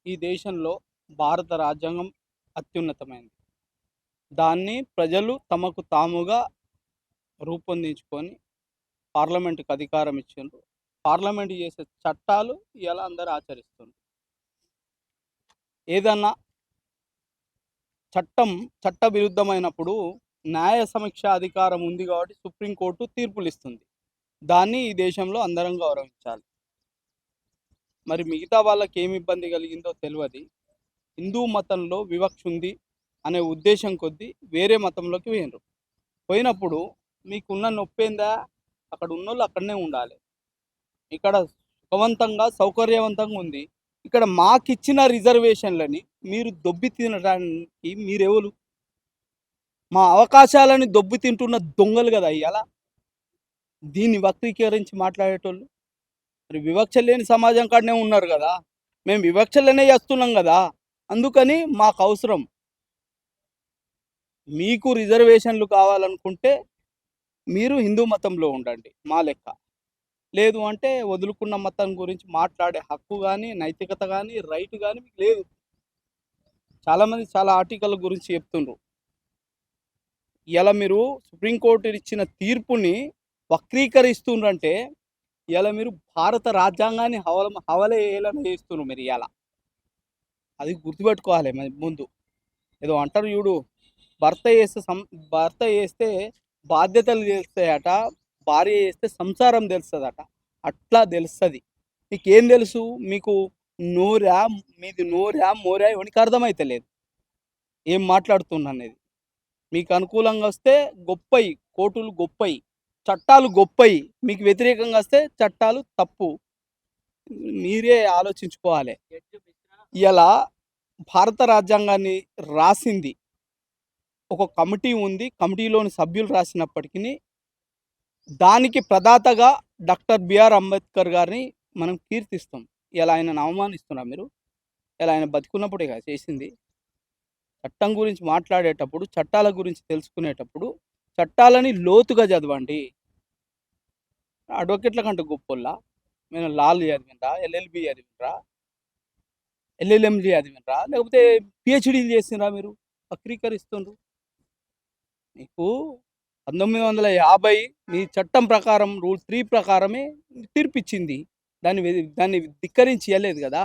ఈ దేశంలో భారత రాజ్యాంగం అత్యున్నతమైనది. దాన్ని ప్రజలు తమకు తాముగా రూపొందించుకొని పార్లమెంట్‌కి అధికారం ఇచ్చిండ్రు. పార్లమెంట్ చేసే చట్టాలు ఇయాల అందరూ ఆచరిస్తుండ్రు. ఏదన్నా చట్టం చట్టవిరుద్ధమైనప్పుడు న్యాయ సమీక్ష అధికారం ఉంది కాబట్టి సుప్రీంకోర్టు తీర్పులిస్తుంది. దాన్ని ఈ దేశంలో అందరం గౌరవించాలి. మరి మిగతా వాళ్ళకేమి ఇబ్బంది కలిగిందో తెలవది. హిందూ మతంలో వివక్ష ఉంది అనే ఉద్దేశం కొద్దీ వేరే మతంలోకి పోయినరు. పోయినప్పుడు మీకున్న నొప్పేందా? అక్కడ ఉన్నోళ్ళు అక్కడనే ఉండాలి. ఇక్కడ సుఖవంతంగా సౌకర్యవంతంగా ఉంది. ఇక్కడ మాకిచ్చిన రిజర్వేషన్లని మీరు దొబ్బి తినడానికి మీరెవరు? మా అవకాశాలని దొబ్బి తింటున్న దొంగలు కదా ఇవాళ దీన్ని వక్రీకరించి మాట్లాడేటోళ్ళు. మరి వివక్ష లేని సమాజం కాడనే ఉన్నారు కదా. మేము వివక్షలనే చేస్తున్నాం కదా. అందుకని మాకు అవసరం. మీకు రిజర్వేషన్లు కావాలనుకుంటే మీరు హిందూ మతంలో ఉండండి మా లెక్క. లేదు అంటే వదులుకున్న మతం గురించి మాట్లాడే హక్కు కానీ, నైతికత కానీ, రైట్ కానీ మీకు లేదు. చాలామంది చాలా ఆర్టికల్ గురించి చెప్తుండ్రు. ఇలా మీరు సుప్రీంకోర్టు ఇచ్చిన తీర్పుని వక్రీకరిస్తుండ్రంటే ఇలా మీరు భారత రాజ్యాంగాన్ని హవలేయాలని చేస్తున్నారు మీరు ఇలా. అది గుర్తుపెట్టుకోవాలి ముందు. ఏదో అంటారు చూడు, భర్త చేస్తే బాధ్యతలు తెలుస్తాయట, భార్య చేస్తే సంసారం తెలుస్తుందట. అట్లా తెలుస్తుంది. మీకేం తెలుసు? మీకు నోరా, మీది నోరా మోరా ఎవరికి అర్థమైతలేదు ఏం మాట్లాడుతున్నా అనేది. మీకు అనుకూలంగా వస్తే గొప్పయి, కోర్టులు గొప్పయి, చట్టాలు గొప్పయి. మీకు వ్యతిరేకంగా వస్తే చట్టాలు తప్పు. మీరే ఆలోచించుకోవాలి. ఇలా భారత రాజ్యాంగాన్ని రాసింది ఒక కమిటీ ఉంది. కమిటీలోని సభ్యులు రాసినప్పటికీ దానికి ప్రదాతగా డాక్టర్ బిఆర్ అంబేద్కర్ గారిని మనం కీర్తిస్తాం. ఇలా ఆయనను అవమానిస్తున్నాం మీరు. ఇలా ఆయన బతికున్నప్పుడే కదా చేసింది. చట్టం గురించి మాట్లాడేటప్పుడు, చట్టాల గురించి తెలుసుకునేటప్పుడు చట్టాలని లోతుగా చదవండి. అడ్వకేట్ల కంటే గొప్పోళ్ళా? మేము లాలు చదివినరా, ఎల్ఎల్బి చదివినరా, ఎల్ఎల్ఎంజి చదివినరా, లేకపోతే పిహెచ్డీలు చేసినరా? మీరు వక్రీకరిస్తుండ్రు. మీకు 1950 మీ చట్టం ప్రకారం రూల్ 3 ప్రకారమే తీర్పిచ్చింది. దాన్ని ధిక్కరించి ఇవ్వలేదు కదా.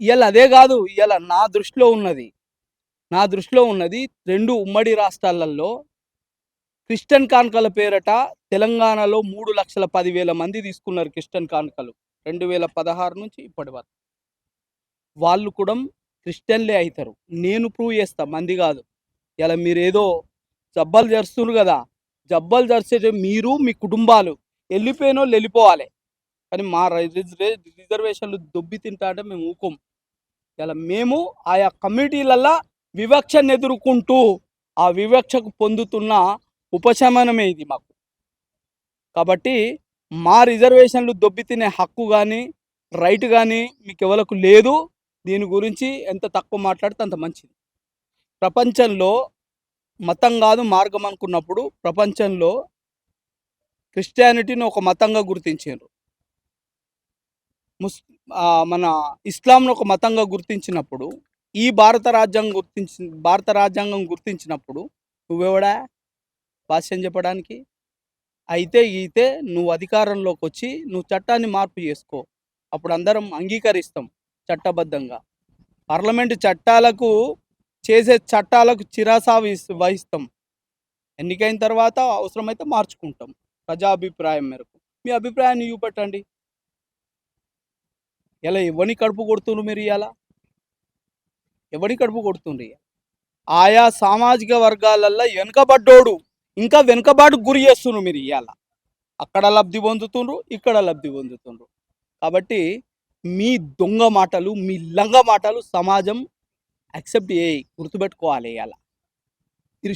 ఇవాళ అదే కాదు, ఇవాళ నా దృష్టిలో ఉన్నది 2 ఉమ్మడి రాష్ట్రాలలో క్రిస్టియన్ కానుకల పేరట తెలంగాణలో 3,10,000 మంది తీసుకున్నారు క్రిస్టియన్ కానుకలు 2016 నుంచి ఇప్పటి వరకు. వాళ్ళు కూడా క్రిస్టియన్లే అవుతారు. నేను ప్రూవ్ చేస్తా, మంది కాదు. ఇలా మీరేదో జబ్బలు జరుస్తున్నారు కదా. జబ్బలు జరిసే మీరు మీ కుటుంబాలు వెళ్ళిపోయినోళ్ళు వెళ్ళిపోవాలి. కానీ మా రిజర్వేషన్లు దొబ్బి తింటా అంటే మేము ఊకోం. ఇలా మేము ఆయా కమిటీలల్లో వివక్షను ఎదుర్కొంటూ ఆ వివక్షకు పొందుతున్న ఉపశమనమే ఇది మాకు. కాబట్టి మా రిజర్వేషన్లు దొబ్బి తినే హక్కు కానీ, రైట్ కానీ మీకు ఎవరికి లేదు. దీని గురించి ఎంత తక్కువ మాట్లాడితే అంత మంచిది. ప్రపంచంలో మతం కాదు మార్గం అనుకున్నప్పుడు ప్రపంచంలో క్రిస్టియానిటీని ఒక మతంగా గుర్తించారు. మన ఇస్లాంను ఒక మతంగా గుర్తించినప్పుడు ఈ భారత రాజ్యాంగం గుర్తించినప్పుడు నువ్వెవడా భాష్యం చెప్పడానికి? అయితే నువ్వు అధికారంలోకి వచ్చి నువ్వు చట్టాన్ని మార్పు చేసుకో. అప్పుడు అందరం అంగీకరిస్తాం చట్టబద్ధంగా. పార్లమెంటు చట్టాలకు చేసే చట్టాలకు చిరాసా వహిస్తాం. ఎన్నికైన తర్వాత అవసరమైతే మార్చుకుంటాం ప్రజాభిప్రాయం మేరకు. మీ అభిప్రాయాన్ని చూపెట్టండి. ఇలా ఎవరిని కడుపు కొడుతుండ్రు మీరు? ఇలా ఎవరిని కడుపు కొడుతుండ్రు? ఆయా సామాజిక వర్గాలల్లో వెనుకబడ్డోడు ఇంకా వెనుకబాటు గురి చేస్తుండ్రు మీరు. ఇవాళ అక్కడ లబ్ధి పొందుతుండ్రు, ఇక్కడ లబ్ధి పొందుతుండ్రు. కాబట్టి మీ దొంగ మాటలు, మీ లంగ మాటలు సమాజం యాక్సెప్ట్ చేయి, గుర్తుపెట్టుకోవాలి. ఇవాళ మీరు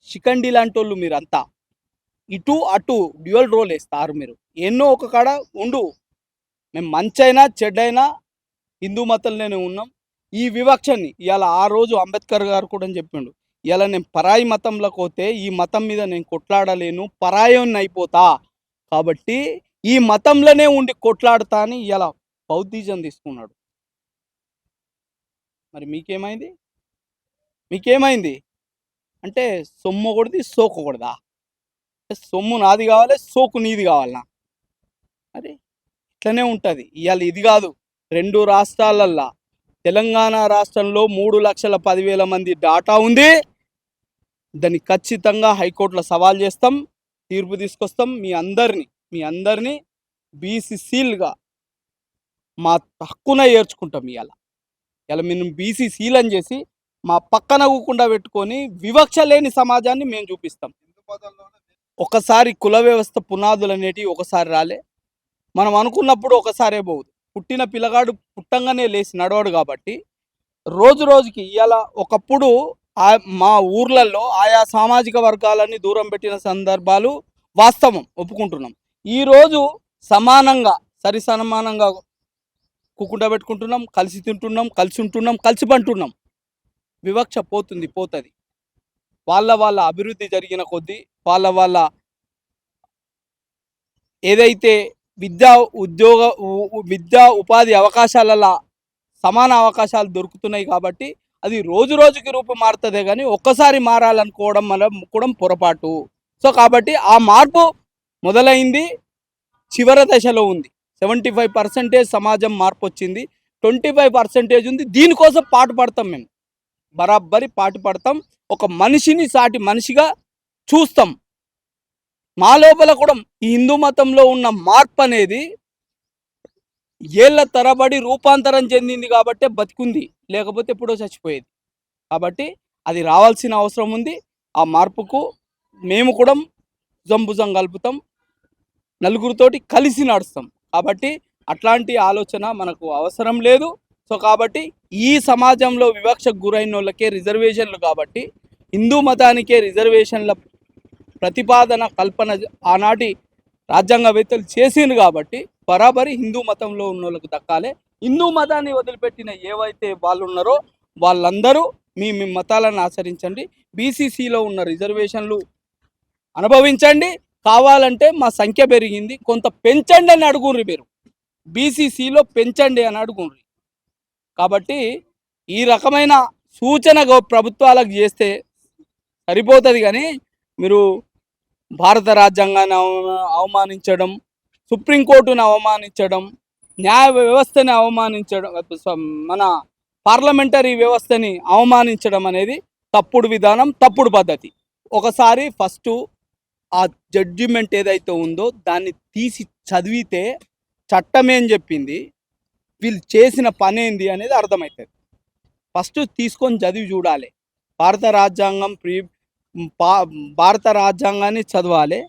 శిఖండి లాంటి వాళ్ళు మీరంతా. ఇటు అటు డ్యూయల్ రోల్ వేస్తారు మీరు. ఎన్నో ఒక కాడ ఉండు. మేము మంచైనా చెడ్డైనా హిందూ మతంలోనే ఉన్నాం. ఈ వివక్షని ఇవాళ ఆ రోజు అంబేద్కర్ గారు కూడా చెప్పిండు, ఇలా నేను పరాయి మతంలోకి పోతే ఈ మతం మీద నేను కొట్లాడలేను, పరాయోన్ని అయిపోతా. కాబట్టి ఈ మతంలోనే ఉండి కొట్లాడుతా అని ఇలా బౌద్ధిజం తీసుకున్నాడు. మరి మీకేమైంది అంటే సొమ్మొకటిది సోకొకటిదా? సొమ్ము నాది కావాలి, సోకు నీది కావాలనా? మరి ఇట్లనే ఉంటుంది. ఇవాళ ఇది కాదు, 2 రాష్ట్రాలల్లా తెలంగాణ రాష్ట్రంలో 3,10,000 మంది డాటా ఉంది. దాన్ని ఖచ్చితంగా హైకోర్టులో సవాల్ చేస్తాం, తీర్పు తీసుకొస్తాం. మీ అందరినీ బీసీసీలుగా మా హక్కున ఏర్చుకుంటాం. ఇలా మేము బీసీసీలు అని చేసి మా పక్కన ఊకుండా పెట్టుకొని వివక్ష లేని సమాజాన్ని మేము చూపిస్తాం. ఒకసారి కుల వ్యవస్థ పునాదులు అనేటివి ఒకసారి రాలే, మనం అనుకున్నప్పుడు ఒకసారే పోదు. పుట్టిన పిల్లగాడు పుట్టంగానే లేచి నడవడు కాబట్టి రోజు రోజుకి ఇవాళ ఒకప్పుడు మా ఊర్లలో ఆయా సామాజిక వర్గాలన్నీ దూరం పెట్టిన సందర్భాలు వాస్తవం, ఒప్పుకుంటున్నాం. ఈరోజు సమానంగా సమానంగా కుక్కుంట పెట్టుకుంటున్నాం, కలిసి తింటున్నాం, కలిసి ఉంటున్నాం, కలిసి పంటున్నాం. వివక్ష పోతుంది. వాళ్ళ అభివృద్ధి జరిగిన కొద్దీ వాళ్ళ ఏదైతే విద్యా ఉపాధి అవకాశాలలో సమాన అవకాశాలు దొరుకుతున్నాయి కాబట్టి అది రోజు రోజుకి రూపు మారుతుందే కానీ ఒక్కసారి మారాలనుకోవడం మనం కూడా పొరపాటు. సో కాబట్టి ఆ మార్పు మొదలైంది, చివరి దశలో ఉంది. 75% సమాజం మార్పు వచ్చింది, 25% ఉంది. దీనికోసం పాటుపడతాం, మేము బరాబరి పాటుపడతాం. ఒక మనిషిని సాటి మనిషిగా చూస్తాం. మా లోపల కూడా ఈ హిందూ మతంలో ఉన్న మార్పు అనేది ఏళ్ల తరబడి రూపాంతరం చెందింది కాబట్టే బతికుంది, లేకపోతే ఎప్పుడో చచ్చిపోయేది. కాబట్టి అది రావాల్సిన అవసరం ఉంది. ఆ మార్పుకు మేము కూడా భుజం కలుపుతాం, నలుగురితోటి కలిసి నడుస్తాం. కాబట్టి అట్లాంటి ఆలోచన మనకు అవసరం లేదు. సో కాబట్టి ఈ సమాజంలో వివక్షకు గురైన వాళ్ళకే రిజర్వేషన్లు, కాబట్టి హిందూ మతానికే రిజర్వేషన్ల ప్రతిపాదన కల్పన ఆనాటి రాజ్యాంగవేత్తలు చేసింది కాబట్టి బరాబరి హిందూ మతంలో ఉన్న వాళ్ళకు దక్కాలి. హిందూ మతాన్ని వదిలిపెట్టిన ఏవైతే వాళ్ళు ఉన్నారో వాళ్ళందరూ మీ మతాలను ఆచరించండి, బీసీసీలో ఉన్న రిజర్వేషన్లు అనుభవించండి. కావాలంటే మా సంఖ్య పెరిగింది, కొంత పెంచండి అని అడుగుర్రి, మీరు బీసీసీలో పెంచండి అని అడుగుర్రి. కాబట్టి ఈ రకమైన సూచన ప్రభుత్వాలకు చేస్తే సరిపోతుంది. కానీ మీరు భారత రాజ్యాంగాన్ని అవమానించడం, సుప్రీంకోర్టును అవమానించడం, న్యాయ వ్యవస్థని అవమానించడం, మన పార్లమెంటరీ వ్యవస్థని అవమానించడం అనేది తప్పుడు విధానం, తప్పుడు పద్ధతి. ఒకసారి ఫస్ట్ ఆ జడ్జిమెంట్ ఏదైతే ఉందో దాన్ని తీసి చదివితే చట్టం ఏం చెప్పింది, వీళ్ళు చేసిన పని ఏంది అనేది అర్థమవుతుంది. ఫస్ట్ తీసుకొని చదివి చూడాలి. భారత రాజ్యాంగాన్ని చదవాలి,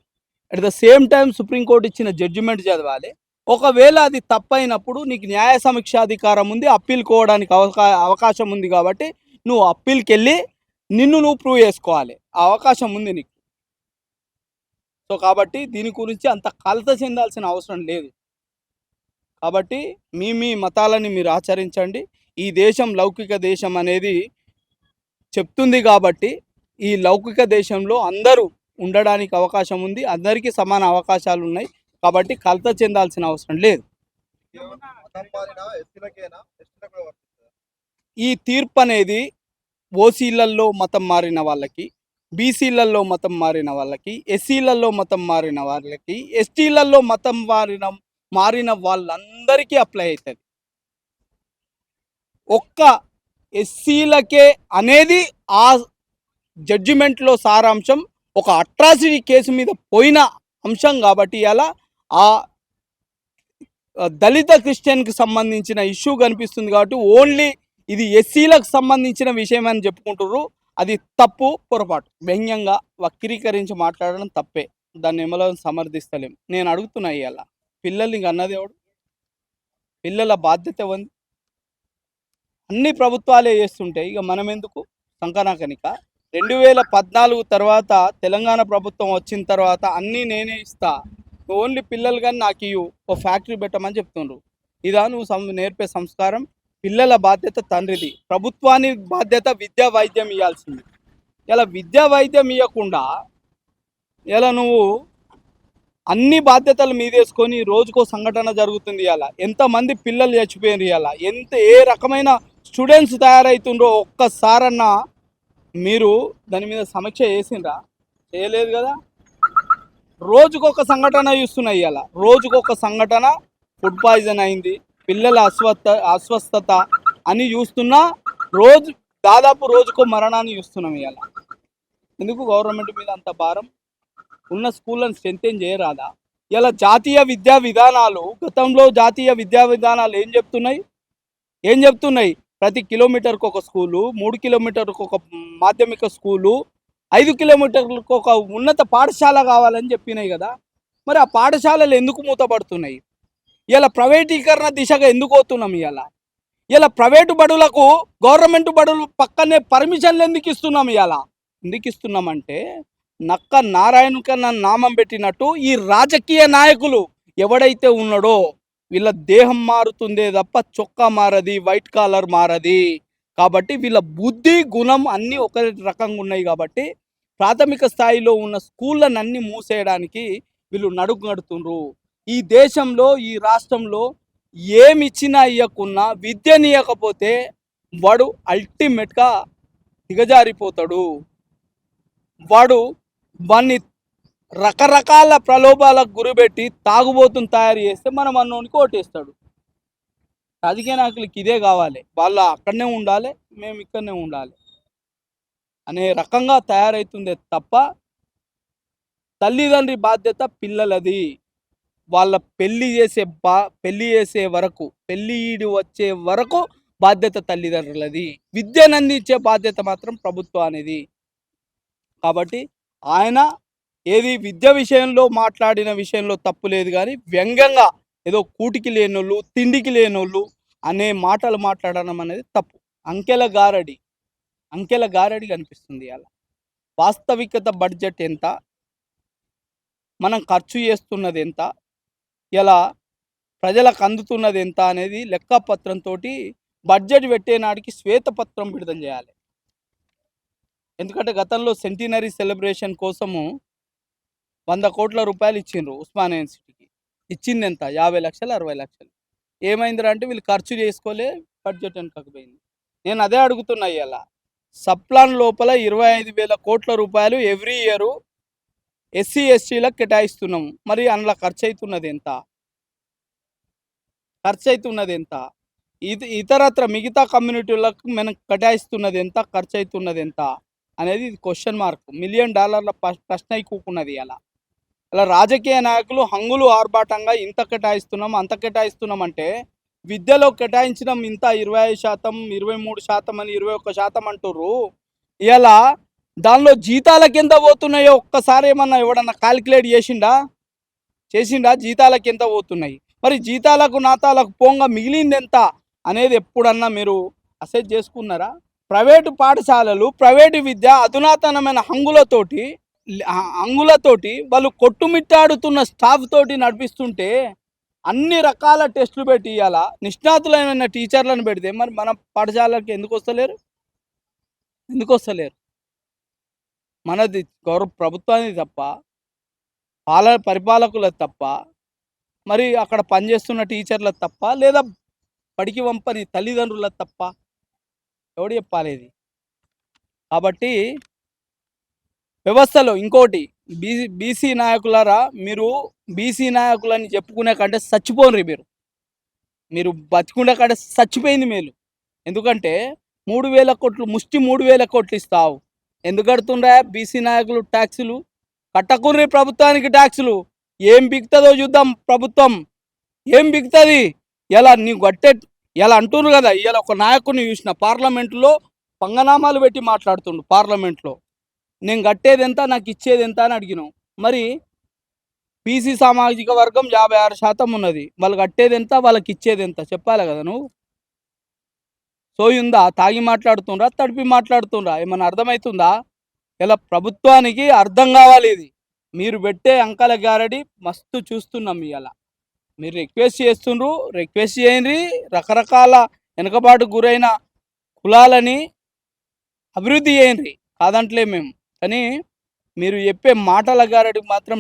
at the same time supreme court ఇచ్చిన జడ్జిమెంట్ చదవాలి. ఒకవేళ అది తప్పైనప్పుడు నీకు న్యాయ సమీక్షాధికారం ఉంది, అప్పీల్ కోవడానికి అవకాశం ఉంది. కాబట్టి నువ్వు అప్పీల్కి వెళ్ళి నువ్వు ప్రూవ్ చేసుకోవాలి, ఆ అవకాశం ఉంది నీకు. సో కాబట్టి దీని గురించి అంత కలత చెందాల్సిన అవసరం లేదు. కాబట్టి మీ మతాలని మీరు ఆచరించండి. ఈ దేశం లౌకిక దేశం అనేది చెప్తుంది కాబట్టి ఈ లౌకిక దేశంలో అందరూ ఉండడానికి అవకాశం ఉంది, అందరికీ సమాన అవకాశాలు ఉన్నాయి. కాబట్టి కలత చెందాల్సిన అవసరం లేదు. ఈ తీర్పు అనేది ఓసీలలో మతం మారిన వాళ్ళకి, బీసీలలో మతం మారిన వాళ్ళకి, ఎస్సీలలో మతం మారిన వాళ్ళకి, ఎస్టీలలో మతం మారిన వాళ్ళందరికీ అప్లై అవుతుంది. ఒక్క ఎస్సీలకే అనేది ఆ జడ్జిమెంట్లో సారాంశం ఒక అట్రాసిటీ కేసు మీద పోయిన అంశం కాబట్టి అలా ఆ దళిత క్రిస్టియన్కి సంబంధించిన ఇష్యూ కనిపిస్తుంది. కాబట్టి ఓన్లీ ఇది ఎస్సీలకు సంబంధించిన విషయం అని చెప్పుకుంటున్నారు. అది తప్పు, పొరపాటు. వ్యంగ్యంగా వక్రీకరించి మాట్లాడడం తప్పే, దాన్ని ఏమలో సమర్థిస్తలేం. నేను అడుగుతున్నా, ఇవాళ పిల్లల్ని అన్నది ఎవడు? పిల్లల బాధ్యత ఉంది. అన్ని ప్రభుత్వాలే చేస్తుంటే ఇక మనం ఎందుకు సంకనాకనిక? 2014 తర్వాత తెలంగాణ ప్రభుత్వం వచ్చిన తర్వాత అన్నీ నేనే ఇస్తా, ఓన్లీ పిల్లలు కానీ నాకు ఇవ్వు, ఓ ఫ్యాక్టరీ పెట్టమని చెప్తుండ్రు. ఇదా నువ్వు నేర్పే సంస్కారం? పిల్లల బాధ్యత తండ్రిది, ప్రభుత్వాన్ని బాధ్యత విద్యా వైద్యం ఇవ్వాల్సింది. ఇలా విద్యా వైద్యం ఇవ్వకుండా ఇలా నువ్వు అన్ని బాధ్యతలు మీదేసుకొని రోజుకో సంఘటన జరుగుతుంది. ఇలా ఎంతమంది పిల్లలు చచ్చిపోయారు, ఇలా ఏ రకమైన స్టూడెంట్స్ తయారవుతుండ్రో ఒక్కసారన్నా మీరు దాని మీద సమీక్ష చేసిండ్రా? చేయలేదు కదా. రోజుకొక సంఘటన చూస్తున్నాయి. ఇవాళ రోజుకొక సంఘటన. ఫుడ్ పాయిజన్ అయింది, పిల్లల అస్వస్థత అని చూస్తున్నా. రోజు దాదాపు రోజుకో మరణాన్ని చూస్తున్నాం ఇవాళ. ఎందుకు గవర్నమెంట్ మీద అంత భారం? ఉన్న స్కూళ్ళని స్ట్రెంథెన్ చేయరాదా? ఇలా జాతీయ విద్యా విధానాలు, గతంలో జాతీయ విద్యా విధానాలు ఏం చెప్తున్నాయి? ప్రతి కిలోమీటర్కి ఒక స్కూలు, 3 కిలోమీటర్లకు ఒక మాధ్యమిక స్కూలు, 5 కిలోమీటర్లకు ఒక ఉన్నత పాఠశాల కావాలని చెప్పినాయి కదా. మరి ఆ పాఠశాలలు ఎందుకు మూతపడుతున్నాయి? ఇలా ప్రైవేటీకరణ దిశగా ఎందుకు పోతున్నాం? ఇలా ప్రైవేటు బడులకు గవర్నమెంట్ బడులు పక్కనే పర్మిషన్లు ఎందుకు ఇస్తున్నాం? ఎందుకు ఇస్తున్నామంటే నక్క నారాయణ కన్నా నామం పెట్టినట్టు ఈ రాజకీయ నాయకులు ఎవడైతే ఉన్నాడో వీళ్ళ దేహం మారుతుందే తప్ప చొక్కా మారది, వైట్ కాలర్ మారది. కాబట్టి వీళ్ళ బుద్ధి గుణం అన్నీ ఒక రకంగా ఉన్నాయి. కాబట్టి ప్రాథమిక స్థాయిలో ఉన్న స్కూళ్ళను అన్ని మూసేయడానికి వీళ్ళు నడుగు నడుతుండ్రు. ఈ దేశంలో, ఈ రాష్ట్రంలో ఏమిచ్చినా ఇవ్వకున్నా విద్యని ఇవ్వకపోతే వాడు అల్టిమేట్గా దిగజారిపోతాడు. వాడిని రకరకాల ప్రలోభాలకు గురిపెట్టి తాగుబోతుని తయారు చేస్తే మనం అన్నోనికి ఓటేస్తాడు. రాజకీయ నాయకులకి ఇదే కావాలి. వాళ్ళు అక్కడనే ఉండాలి, మేము ఇక్కడనే ఉండాలి అనే రకంగా తయారవుతుందే తప్ప తల్లిదండ్రి బాధ్యత పిల్లలది. వాళ్ళ పెళ్లి చేసే వరకు, పెళ్లి ఈడు వచ్చే వరకు బాధ్యత తల్లిదండ్రులది. విద్యను అందించే బాధ్యత మాత్రం ప్రభుత్వం అనేది. కాబట్టి ఆయన ఏది విద్య విషయంలో మాట్లాడిన విషయంలో తప్పు లేదు, కానీ వ్యంగ్యంగా ఏదో కూటికి లేనోళ్ళు, తిండికి లేనోళ్ళు అనే మాటలు మాట్లాడడం అనేది తప్పు. అంకెల గారడి కనిపిస్తుంది. అలా వాస్తవికత బడ్జెట్ ఎంత, మనం ఖర్చు చేస్తున్నది ఎంత, ఇలా ప్రజలకు అందుతున్నది ఎంత అనేది లెక్కపత్రంతో బడ్జెట్ పెట్టే నాటికి శ్వేతపత్రం విడుదల చేయాలి. ఎందుకంటే గతంలో సెంటినరీ సెలబ్రేషన్ కోసము 100 కోట్ల రూపాయలు ఇచ్చిండ్రు ఉస్మానియా యూనివర్సిటీకి. ఇచ్చింది ఎంత? 50 లక్షలు, 60 లక్షలు. ఏమైందిరా అంటే వీళ్ళు ఖర్చు చేసుకోలే, బడ్జెట్ వెనకపోయింది. నేను అదే అడుగుతున్నా. ఇలా సప్లాన్ లోపల 25,000 కోట్ల రూపాయలు ఎవ్రీ ఇయర్ ఎస్సీ ఎస్టీలకు కేటాయిస్తున్నాము. మరి అందులో ఖర్చు అవుతున్నది ఎంత? ఇతరత్ర మిగతా కమ్యూనిటీలకు మనం కేటాయిస్తున్నది ఎంత, ఖర్చు అవుతున్నది ఎంత అనేది క్వశ్చన్ మార్క్, $1 మిలియన్ ప్రశ్న కూకున్నది. అలా రాజకీయ నాయకులు హంగులు ఆర్భాటంగా ఇంత కేటాయిస్తున్నాం, అంత కేటాయిస్తున్నాం అంటే విద్యలో కేటాయించడం ఇంత 25%, 23% అని 21% అంటుర్రు. ఇలా దానిలో జీతాలకు ఎంత పోతున్నాయో ఒక్కసారి ఏమన్నా ఎవడన్నా కాలిక్యులేట్ చేసిండా? జీతాలకు ఎంత పోతున్నాయి, మరి జీతాలకు నాతాలకు పోంగా మిగిలింది ఎంత అనేది ఎప్పుడన్నా మీరు అసెస్ చేసుకున్నారా? ప్రైవేటు పాఠశాలలు, ప్రైవేటు విద్య అధునాతనమైన హంగులతోటి వాళ్ళు కొట్టుమిట్టాడుతున్న స్టాఫ్ తోటి నడిపిస్తుంటే అన్ని రకాల టెస్టులు పెట్టి ఇవ్వాలా నిష్ణాతులైన టీచర్లను పెడితే మరి మన పాఠశాలకి ఎందుకు వస్తలేరు? మనది ప్రభుత్వానికి తప్ప, పరిపాలకులకు తప్ప, మరి అక్కడ పనిచేస్తున్న టీచర్లకు తప్ప, లేదా బడికి పంపని తల్లిదండ్రులకు తప్ప? ఎవడు చెప్పాలి ఇది? కాబట్టి వ్యవస్థలో ఇంకోటి, బీసీ నాయకులారా, మీరు బీసీ నాయకులని చెప్పుకునే కంటే చచ్చిపోండి. మీరు బతికుండే కంటే చచ్చిపోయింది మేలు. ఎందుకంటే 3,000 కోట్లు, ముష్టి 3,000 కోట్లు ఇస్తావు. ఎందుకు కడుతుండ్రా బీసీ నాయకులు ట్యాక్సులు? కట్టకుర్రి ప్రభుత్వానికి ట్యాక్సులు. ఏం బిగుతుందో చూద్దాం. ప్రభుత్వం ఏం బిగుతుంది? ఇలా నీవు ఇలా అంటున్నారు కదా. ఇలా ఒక నాయకుడిని చూసిన పార్లమెంటులో పంగనామాలు పెట్టి మాట్లాడుతుండు. పార్లమెంట్లో నేను కట్టేది ఎంత, నాకు ఇచ్చేది ఎంత అని అడిగినాం. మరి బీసీ సామాజిక వర్గం 56% ఉన్నది. వాళ్ళు కట్టేది ఎంత, వాళ్ళకి ఇచ్చేది ఎంత చెప్పాలి కదా. నువ్వు సోయుందా? తాగి మాట్లాడుతుండ్రా, తడిపి మాట్లాడుతుండ్రా? ఏమన్నా అర్థమవుతుందా? ఇలా ప్రభుత్వానికి అర్థం కావాలి. ఇది మీరు పెట్టే అంకల గారడి మస్తు చూస్తున్నాం. ఇలా మీరు రిక్వెస్ట్ చేయండి. రకరకాల వెనుకబాటు గురైన కులాలని అభివృద్ధి చేయండి, కాదంటలే మేము. కానీ మీరు చెప్పే మాటల గారడికి మాత్రం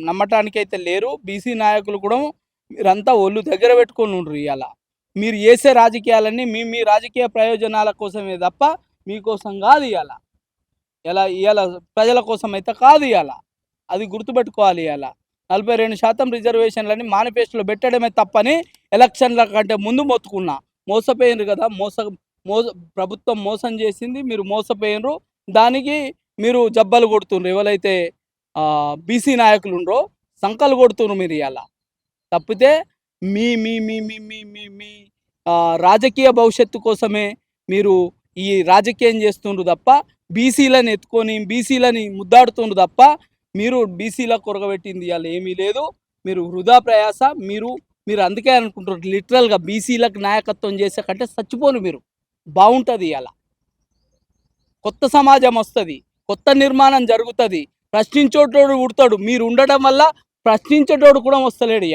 నమ్మటానికైతే లేరు. బీసీ నాయకులు కూడా మీరంతా ఒళ్ళు దగ్గర పెట్టుకొని ఉండ్రు. ఇలా మీరు చేసే రాజకీయాలన్నీ మీ రాజకీయ ప్రయోజనాల కోసమే తప్ప మీకోసం కాదు. ఇవాళ ప్రజల కోసం అయితే కాదు. అది గుర్తుపెట్టుకోవాలి. 42% రిజర్వేషన్లని మేనిఫెస్టోలో పెట్టడమే తప్పని ఎలక్షన్ల కంటే ముందు మొత్తుకున్నా. మోసపోయినరు కదా, ప్రభుత్వం మోసం చేసింది, మీరు మోసపోయినరు. దానికి మీరు జబ్బలు కొడుతుండ్రు. ఎవరైతే బీసీ నాయకులు ఉండరో సంకలు కొడుతుండ్రు మీరు. తప్పితే మీ మీ మీ మీ మీ మీ మీ రాజకీయ భవిష్యత్తు కోసమే మీరు ఈ రాజకీయం చేస్తుండ్రు తప్ప, బీసీలను ఎత్తుకొని బీసీలని ముద్దాడుతుండ్రు తప్ప, మీరు బీసీలకు కొరగబెట్టింది ఏమీ లేదు. మీరు వృధా ప్రయాస. మీరు అందుకే అనుకుంటారు లిటరల్గా బీసీలకు నాయకత్వం చేసే కంటే చచ్చిపోను మీరు బాగుంటుంది. కొత్త సమాజం వస్తుంది, కొత్త నిర్మాణం జరుగుతుంది, ప్రశ్నించేటోడు ఉడతాడు. మీరు ఉండడం వల్ల ప్రశ్నించేటోడు కూడా వస్తలేడు.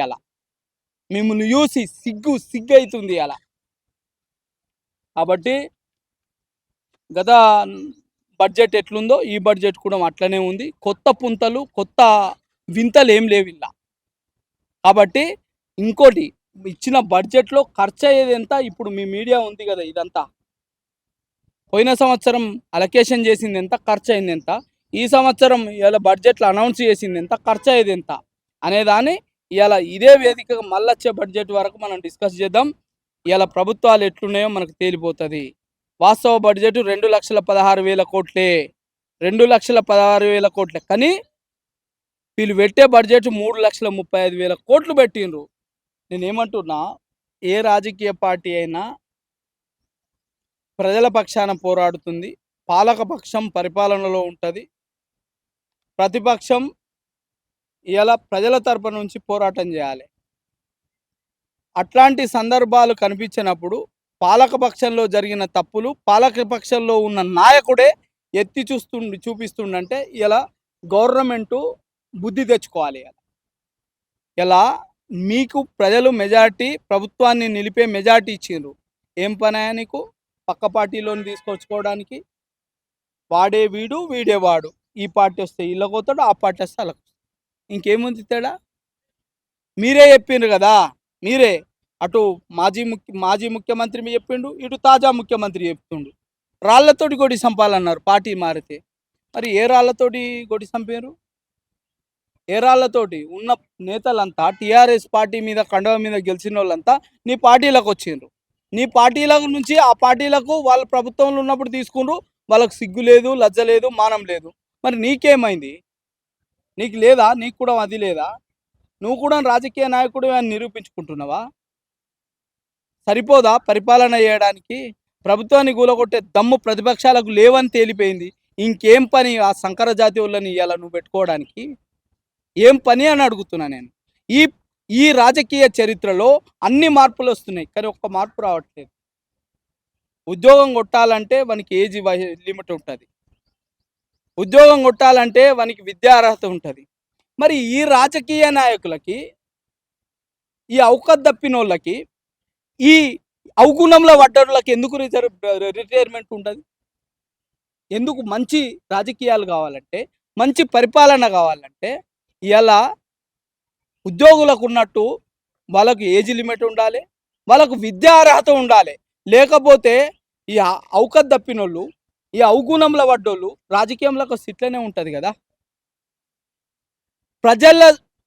మిమ్మల్ని చూసి సిగ్గు అవుతుంది. కాబట్టి గత బడ్జెట్ ఎట్లుందో ఈ బడ్జెట్ కూడా అట్లనే ఉంది. కొత్త పుంతలు, కొత్త వింతలు ఏం లేవు ఇలా. కాబట్టి ఇంకోటి, ఇచ్చిన బడ్జెట్లో ఖర్చు అయ్యేది ఎంత? ఇప్పుడు మీ మీడియా ఉంది కదా, ఇదంతా పోయిన సంవత్సరం అలొకేషన్ చేసింది ఎంత, ఖర్చు అయింది ఎంత, ఈ సంవత్సరం ఇలా బడ్జెట్లో అనౌన్స్ చేసింది ఎంత, ఖర్చు అయ్యేది ఎంత అనేదాన్ని ఇవాళ ఇదే వేదికగా మళ్ళొచ్చే బడ్జెట్ వరకు మనం డిస్కస్ చేద్దాం. ఇవాళ ప్రభుత్వాలు ఎట్లున్నాయో మనకు తేలిపోతుంది. వాస్తవ బడ్జెట్ 2,16,000 కోట్లే, 2,16,000 కోట్లే. కానీ వీళ్ళు పెట్టే బడ్జెట్ 3,35,000 కోట్లు పెట్టిండ్రు. నేనేమంటున్నా, ఏ రాజకీయ పార్టీ అయినా ప్రజల పక్షాన పోరాడుతుంది. పాలకపక్షం పరిపాలనలో ఉంటుంది, ప్రతిపక్షం ఇలా ప్రజల తరపు నుంచి పోరాటం చేయాలి. అట్లాంటి సందర్భాలు కనిపించినప్పుడు పాలకపక్షంలో జరిగిన తప్పులు పాలకపక్షంలో ఉన్న నాయకుడే ఎత్తి చూపిస్తుండంటే ఇలా గవర్నమెంటు బుద్ధి తెచ్చుకోవాలి. ఇలా మీకు ప్రజలు మెజార్టీ, ప్రభుత్వాన్ని నిలిపే మెజార్టీ ఇచ్చిండ్రు. ఏం పని నీకు పక్క పార్టీలోని తీసుకొచ్చుకోవడానికి? వాడే వీడు, వీడే వాడు. ఈ పార్టీ వస్తే ఇళ్ళకి పోతాడు, ఆ పార్టీ వస్తే అలా. ఇంకేముంది తేడా? మీరే చెప్పిండ్రు కదా. మీరే అటు మాజీ ముఖ్యమంత్రి చెప్పిండు, ఇటు తాజా ముఖ్యమంత్రి చెప్తుండు. రాళ్లతోటి కొడి చంపాలన్నారు పార్టీ మారితే. మరి ఏ రాళ్లతోటి కొడి చంపారు? ఏ రాళ్లతోటి? ఉన్న నేతలంతా టీఆర్ఎస్ పార్టీ మీద కండవ మీద గెలిచిన వాళ్ళంతా నీ పార్టీలకు వచ్చిండ్రు. నీ పార్టీల నుంచి ఆ పార్టీలకు వాళ్ళ ప్రభుత్వంలో ఉన్నప్పుడు తీసుకుండ్రు. వాళ్ళకు సిగ్గు లేదు, లజ్జ లేదు, మానం లేదు. మరి నీకేమైంది? నీకు లేదా? నీకు కూడా అది లేదా? నువ్వు కూడా రాజకీయ నాయకుడు అని నిరూపించుకుంటున్నావా? సరిపోదా పరిపాలన చేయడానికి? ప్రభుత్వాన్ని కూలగొట్టే దమ్ము ప్రతిపక్షాలకు లేవని తేలిపోయింది. ఇంకేం పని ఆ సంకర జాతి వాళ్ళని ఇవాళ నువ్వు పెట్టుకోవడానికి? ఏం పని అని అడుగుతున్నా నేను. ఈ రాజకీయ చరిత్రలో అన్ని మార్పులు వస్తున్నాయి, కానీ ఒక్క మార్పు రావట్లేదు. ఉద్యోగం కొట్టాలంటే వానికి ఏజ్ లిమిట్ ఉంటుంది, ఉద్యోగం కొట్టాలంటే వానికి విద్యా అర్హత ఉంటుంది. మరి ఈ రాజకీయ నాయకులకి, ఈ అవకాశం తప్పిన వాళ్ళకి, ఈ అవగుణంలో పడ్డోళ్ళకి ఎందుకు రిటైర్మెంట్ ఉంటుంది? ఎందుకు? మంచి రాజకీయాలు కావాలంటే, మంచి పరిపాలన కావాలంటే ఇలా ఉద్యోగులకు ఉన్నట్టు వాళ్ళకు ఏజ్ లిమిట్ ఉండాలి, వాళ్ళకు విద్యా అర్హత ఉండాలి. లేకపోతే ఈ అవకాశం తప్పినోళ్ళు, ఈ అవగుణంలో పడ్డోళ్ళు రాజకీయంలోకి ఇట్లనే ఉంటుంది కదా.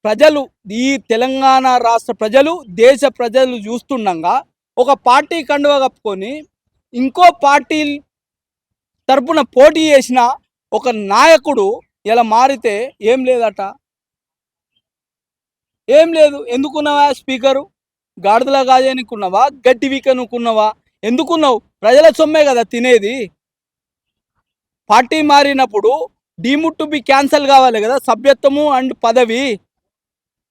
ప్రజలు ఈ తెలంగాణ రాష్ట్ర ప్రజలు, దేశ ప్రజలు చూస్తుండగా ఒక పార్టీ కండువ కప్పుకొని ఇంకో పార్టీ తరపున పోటీ చేసిన ఒక నాయకుడు ఇలా మారితే ఏం లేదట, ఏం లేదు. ఎందుకున్నావా స్పీకరు? గాడిదలా గాజనుకున్నావా? గడ్డి వీకనుకున్నావా? ఎందుకున్నావు? ప్రజల సొమ్మే కదా తినేది. పార్టీ మారినప్పుడు డీమ్డ్ టు బి క్యాన్సల్ కావాలి కదా, సభ్యత్వము అండ్ పదవి.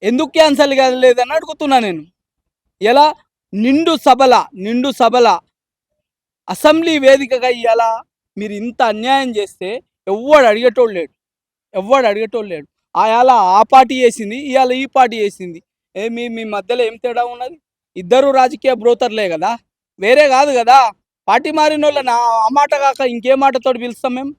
ఎందుకు క్యాన్సల్ కాలేదని అడుగుతున్నా నేను. ఎలా నిండు సభల అసెంబ్లీ వేదికగా ఇలా మీరు ఇంత అన్యాయం చేస్తే ఎవ్వడు అడిగేటోళ్ళు లేడు. ఆ పార్టీ చేసింది, ఇవాళ ఈ పార్టీ చేసింది. మీ మధ్యలో ఏం తేడా ఉన్నది? ఇద్దరు రాజకీయ బ్రోకర్లే కదా, వేరే కాదు కదా. పార్టీ మారిన వాళ్ళని ఆ మాట కాక ఇంకే మాటతోటి పిలుస్తాం మేము?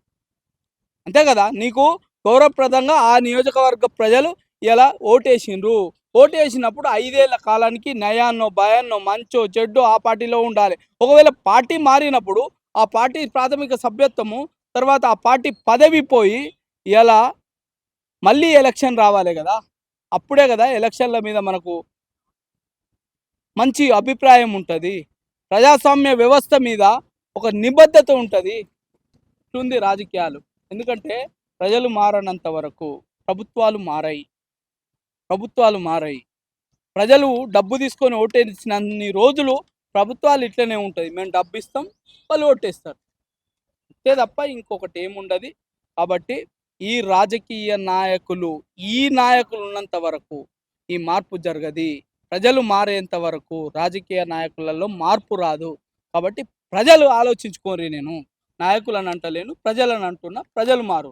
అంతే కదా. నీకు గౌరవప్రదంగా ఆ నియోజకవర్గ ప్రజలు ఇలా ఓటేసిండ్రు, ఓటేసినప్పుడు 5 ఏళ్ల కాలానికి నయాన్నో, భయాన్నో, మంచో, చెడ్డో ఆ పార్టీలో ఉండాలి. ఒకవేళ పార్టీ మారినప్పుడు ఆ పార్టీ ప్రాథమిక సభ్యత్వము, తర్వాత ఆ పార్టీ పదవి పోయి ఇలా మళ్ళీ ఎలక్షన్ రావాలి గదా! అప్పుడే గదా ఎలక్షన్‌ల మీద మనకు మంచి అభిప్రాయం ఉంటది. ప్రజాస్వామ్య వ్యవస్థ మీద ఒక నిబద్ధత ఉంటది. ఇట్లుంది రాజకీయాలు. ఎందుకంటే ప్రజలు మారనంత వరకు ప్రభుత్వాలు మారాయి. ప్రభుత్వాలు మారాయి. ప్రజలు డబ్బు తీసుకొని ఓటేసినన్ని రోజులు ప్రభుత్వాలు ఇట్లనే ఉంటది. మేము డబ్బిస్తాం, వాళ్ళు ఓటేస్తారు. అంతే తప్ప ఇంకొకటి ఏముండది. కాబట్టి ఈ రాజకీయ నాయకులు, ఈ నాయకులు ఉన్నంత వరకు ఈ మార్పు జరగది. ప్రజలు మారేంత వరకు రాజకీయ నాయకులలో మార్పు రాదు. కాబట్టి ప్రజలు ఆలోచించుకోరి నేను. నాయకులని అంటలేను. ప్రజలని అంటున్నా. ప్రజలు మారు.